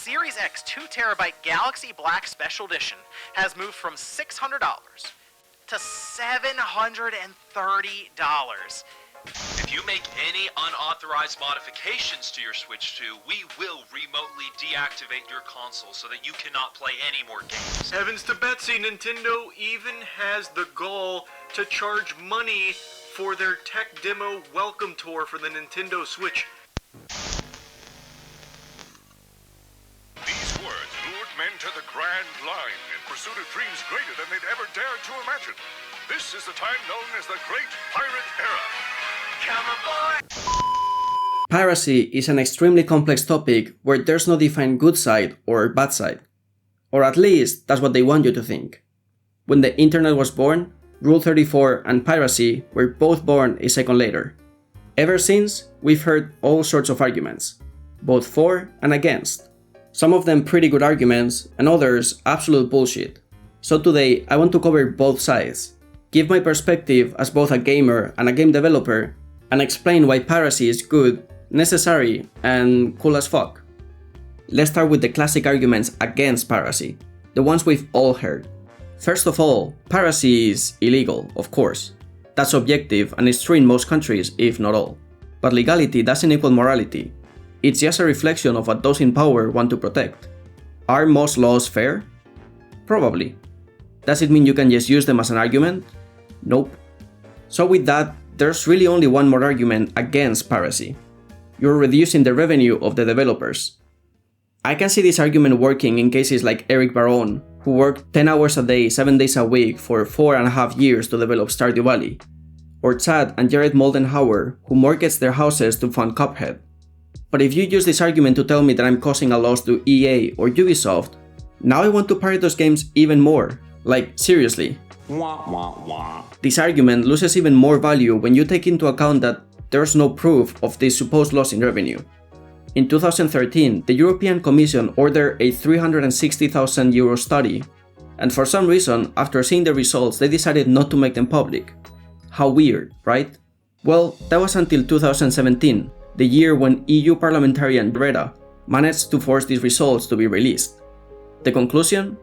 Series X 2TB Galaxy Black Special Edition has moved from $600 to $730. If you make any unauthorized modifications to your Switch 2, we will remotely deactivate your console so that you cannot play any more games. Heavens to Betsy, Nintendo even has the gall to charge money for their tech demo welcome tour for the Nintendo Switch. These words lured men to the grand line in pursuit of dreams greater than they'd ever dared to imagine. This is the time known as the Great Pirate Era. Come aboard! Piracy is an extremely complex topic where there's no defined good side or bad side. Or at least, that's what they want you to think. When the internet was born, Rule 34 and piracy were both born a second later. Ever since, we've heard all sorts of arguments, both for and against. Some of them pretty good arguments, and others absolute bullshit. So today, I want to cover both sides, give my perspective as both a gamer and a game developer, and explain why piracy is good, necessary, and cool as fuck. Let's start with the classic arguments against piracy, the ones we've all heard. First of all, piracy is illegal, of course. That's objective and is true in most countries, if not all. But legality doesn't equal morality. It's just a reflection of what those in power want to protect. Are most laws fair? Probably. Does it mean you can just use them as an argument? Nope. So with that, there's really only one more argument against piracy. You're reducing the revenue of the developers. I can see this argument working in cases like Eric Barone, who worked 10 hours a day, 7 days a week for 4.5 years to develop Stardew Valley. Or Chad and Jared Moldenhauer, who mortgaged their houses to fund Cuphead. But if you use this argument to tell me that I'm causing a loss to EA or Ubisoft, now I want to pirate those games even more. Like, seriously. This argument loses even more value when you take into account that there's no proof of this supposed loss in revenue. In 2013, the European Commission ordered a €360,000 study, and for some reason, after seeing the results, they decided not to make them public. How weird, right? Well, that was until 2017, the year when EU parliamentarian Greta managed to force these results to be released. The conclusion?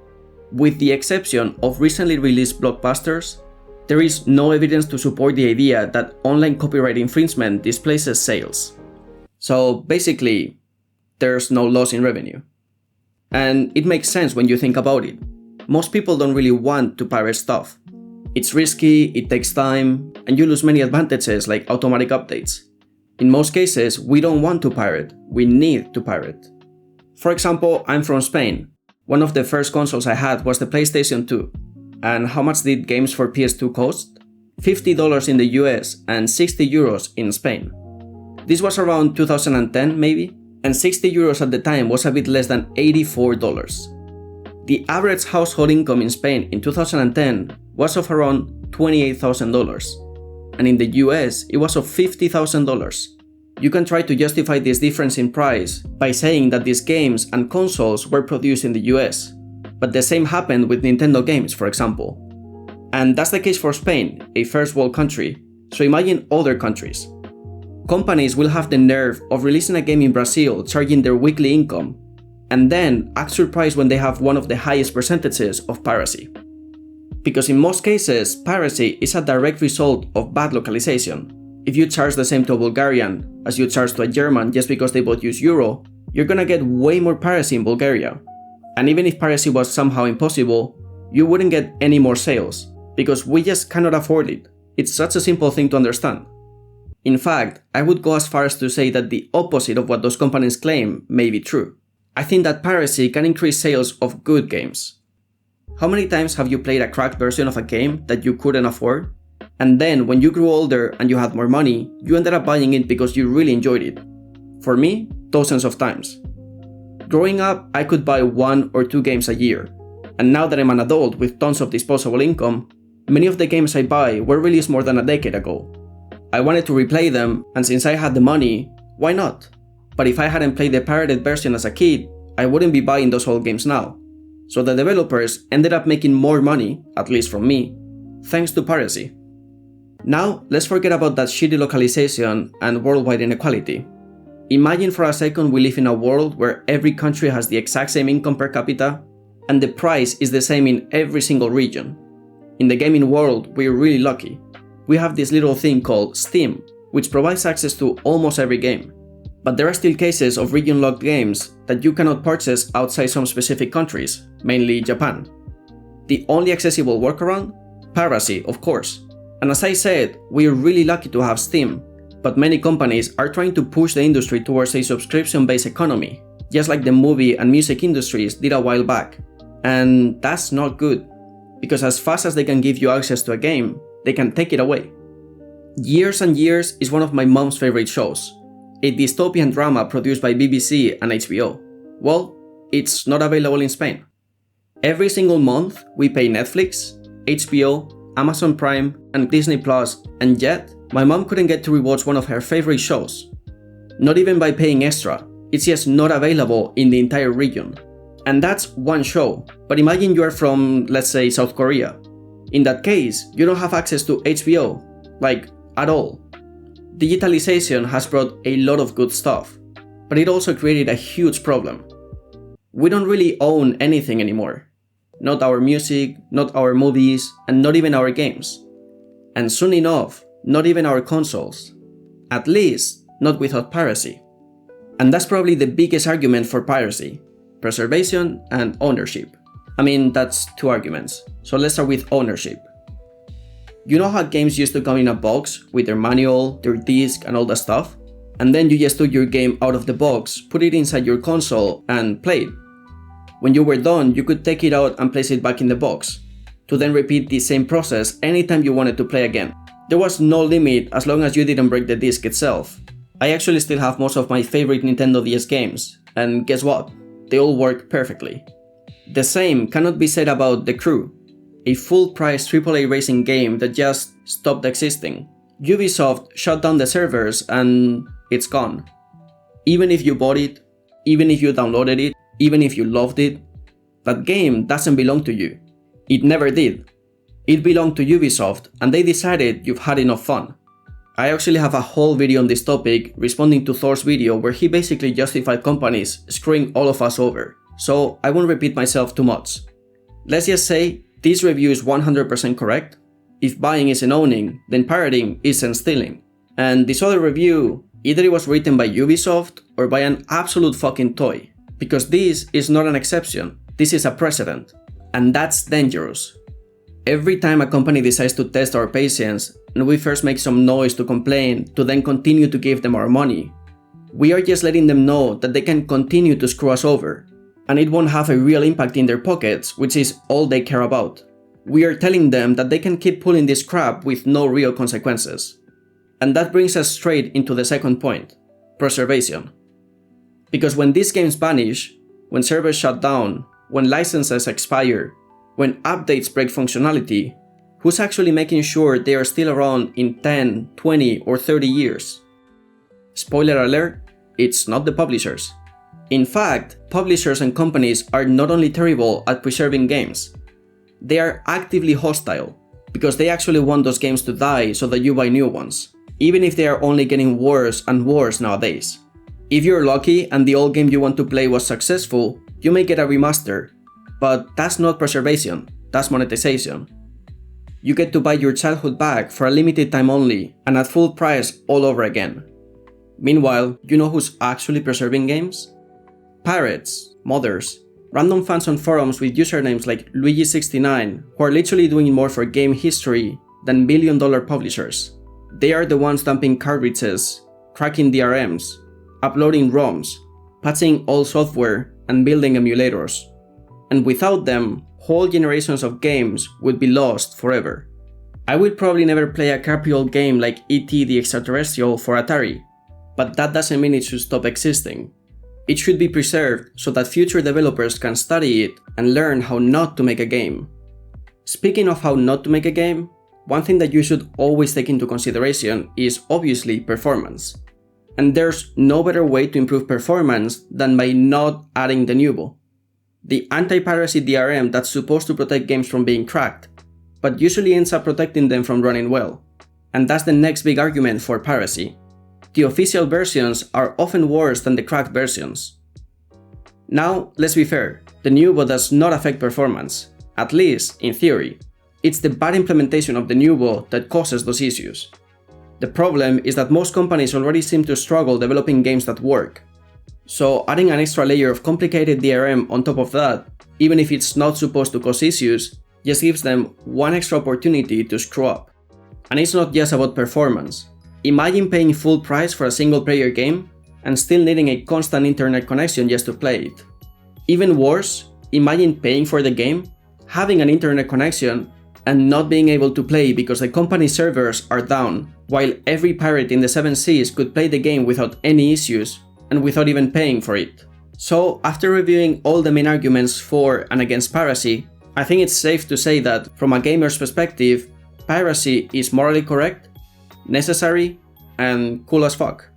With the exception of recently released blockbusters, there is no evidence to support the idea that online copyright infringement displaces sales. So basically, there's no loss in revenue. And it makes sense when you think about it. Most people don't really want to pirate stuff. It's risky, it takes time, and you lose many advantages like automatic updates. In most cases, we don't want to pirate, we need to pirate. For example, I'm from Spain. One of the first consoles I had was the PlayStation 2. And how much did games for PS2 cost? $50 in the US and €60 in Spain. This was around 2010 maybe, and €60 at the time was a bit less than $84. The average household income in Spain in 2010 was of around $28,000, and in the US it was of $50,000. You can try to justify this difference in price by saying that these games and consoles were produced in the US, but the same happened with Nintendo games, for example. And that's the case for Spain, a first world country, so imagine other countries. Companies will have the nerve of releasing a game in Brazil charging their weekly income, and then act surprised when they have one of the highest percentages of piracy. Because in most cases, piracy is a direct result of bad localization. If you charge the same to a Bulgarian as you charge to a German just because they both use euro, you're gonna get way more piracy in Bulgaria. And even if piracy was somehow impossible, you wouldn't get any more sales, because we just cannot afford it. It's such a simple thing to understand. In fact, I would go as far as to say that the opposite of what those companies claim may be true. I think that piracy can increase sales of good games. How many times have you played a cracked version of a game that you couldn't afford? And then when you grew older and you had more money, you ended up buying it because you really enjoyed it. For me, dozens of times. Growing up, I could buy 1 or 2 games a year. And now that I'm an adult with tons of disposable income, many of the games I buy were released more than a decade ago. I wanted to replay them, and since I had the money, why not? But if I hadn't played the pirated version as a kid, I wouldn't be buying those old games now. So the developers ended up making more money, at least from me, thanks to piracy. Now, let's forget about that shitty localization and worldwide inequality. Imagine for a second we live in a world where every country has the exact same income per capita, and the price is the same in every single region. In the gaming world, we're really lucky. We have this little thing called Steam, which provides access to almost every game. But there are still cases of region-locked games that you cannot purchase outside some specific countries, mainly Japan. The only accessible workaround? Piracy, of course. And as I said, we're really lucky to have Steam, but many companies are trying to push the industry towards a subscription-based economy, just like the movie and music industries did a while back. And that's not good, because as fast as they can give you access to a game, they can take it away. Years and Years is one of my mom's favorite shows, a dystopian drama produced by BBC and HBO. Well, it's not available in Spain. Every single month, we pay Netflix, HBO, Amazon Prime, and Disney Plus, and yet, my mom couldn't get to rewatch one of her favorite shows. Not even by paying extra, it's just not available in the entire region. And that's one show, but imagine you are from, let's say, South Korea. In that case, you don't have access to HBO, like, at all. Digitalization has brought a lot of good stuff, but it also created a huge problem. We don't really own anything anymore. Not our music, not our movies, and not even our games. And soon enough, not even our consoles. At least, not without piracy. And that's probably the biggest argument for piracy: preservation and ownership. I mean, that's two arguments. So let's start with ownership. You know how games used to come in a box with their manual, their disc, and all that stuff? And then you just took your game out of the box, put it inside your console, and play it. When you were done, you could take it out and place it back in the box, to then repeat the same process anytime you wanted to play again. There was no limit as long as you didn't break the disc itself. I actually still have most of my favorite Nintendo DS games, and guess what? They all work perfectly. The same cannot be said about The Crew, a full-price AAA racing game that just stopped existing. Ubisoft shut down the servers and it's gone. Even if you bought it, even if you downloaded it, even if you loved it, that game doesn't belong to you. It never did. It belonged to Ubisoft and they decided you've had enough fun. I actually have a whole video on this topic responding to Thor's video where he basically justified companies screwing all of us over, so I won't repeat myself too much. Let's just say this review is 100% correct. If buying isn't owning, then pirating isn't stealing. And this other review, either it was written by Ubisoft or by an absolute fucking toy. Because this is not an exception, this is a precedent. And that's dangerous. Every time a company decides to test our patience, and we first make some noise to complain, to then continue to give them our money, we are just letting them know that they can continue to screw us over. And it won't have a real impact in their pockets, which is all they care about. We are telling them that they can keep pulling this crap with no real consequences. And that brings us straight into the second point: preservation. Because when these games vanish, when servers shut down, when licenses expire, when updates break functionality, who's actually making sure they are still around in 10, 20, or 30 years? Spoiler alert, it's not the publishers. In fact, publishers and companies are not only terrible at preserving games, they are actively hostile, because they actually want those games to die so that you buy new ones, even if they are only getting worse and worse nowadays. If you're lucky and the old game you want to play was successful, you may get a remaster, but that's not preservation, that's monetization. You get to buy your childhood back for a limited time only and at full price all over again. Meanwhile, you know who's actually preserving games? Pirates, modders, random fans on forums with usernames like Luigi69 who are literally doing more for game history than billion-dollar publishers. They are the ones dumping cartridges, cracking DRMs, uploading ROMs, patching old software, and building emulators. And without them, whole generations of games would be lost forever. I will probably never play a capriole game like E.T. the Extraterrestrial for Atari, but that doesn't mean it should stop existing. It should be preserved so that future developers can study it and learn how not to make a game. Speaking of how not to make a game, one thing that you should always take into consideration is obviously performance. And there's no better way to improve performance than by not adding the nubo. The anti-piracy DRM that's supposed to protect games from being cracked, but usually ends up protecting them from running well. And that's the next big argument for piracy. the official versions are often worse than the cracked versions. Now, let's be fair, the new bot does not affect performance, at least in theory. It's the bad implementation of the new bot that causes those issues. The problem is that most companies already seem to struggle developing games that work. So adding an extra layer of complicated DRM on top of that, even if it's not supposed to cause issues, just gives them one extra opportunity to screw up. And it's not just about performance. Imagine paying full price for a single player game and still needing a constant internet connection just to play it. Even worse, imagine paying for the game, having an internet connection, and not being able to play because the company's servers are down, while every pirate in the 7 seas could play the game without any issues and without even paying for it. So after reviewing all the main arguments for and against piracy, I think it's safe to say that from a gamer's perspective, piracy is morally correct, necessary, and cool as fuck.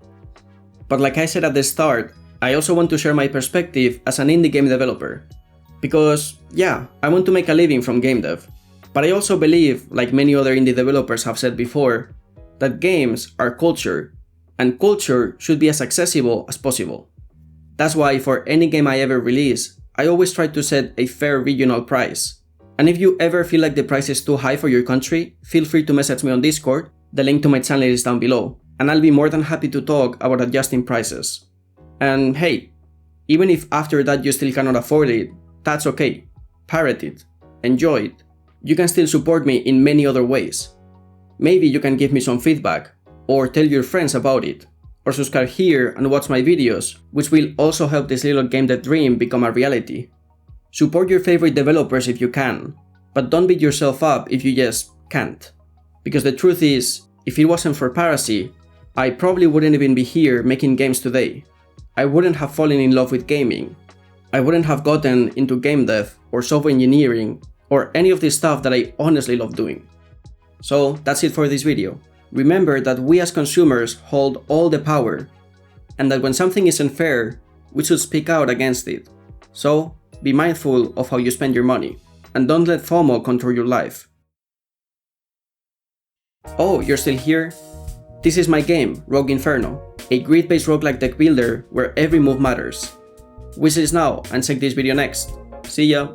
But like I said at the start, I also want to share my perspective as an indie game developer. Because, yeah, I want to make a living from game dev. But I also believe, like many other indie developers have said before, that games are culture, and culture should be as accessible as possible. That's why for any game I ever release, I always try to set a fair regional price. And if you ever feel like the price is too high for your country, feel free to message me on Discord, the link to my channel is down below, and I'll be more than happy to talk about adjusting prices. And hey, even if after that you still cannot afford it, that's okay. Pirate it, enjoy it. You can still support me in many other ways. Maybe you can give me some feedback, or tell your friends about it, or subscribe here and watch my videos, which will also help this little game dev dream become a reality. Support your favorite developers if you can, but don't beat yourself up if you just can't. Because the truth is, if it wasn't for Piracy, I probably wouldn't even be here making games today. I wouldn't have fallen in love with gaming. I wouldn't have gotten into game dev or software engineering or any of this stuff that I honestly love doing. So that's it for this video. Remember that we as consumers hold all the power, and that when something isn't fair, we should speak out against it. So be mindful of how you spend your money, and don't let FOMO control your life. Oh, you're still here? This is my game, Rogue Inferno, a grid-based roguelike deck builder where every move matters. Wish this now and check this video next. See ya!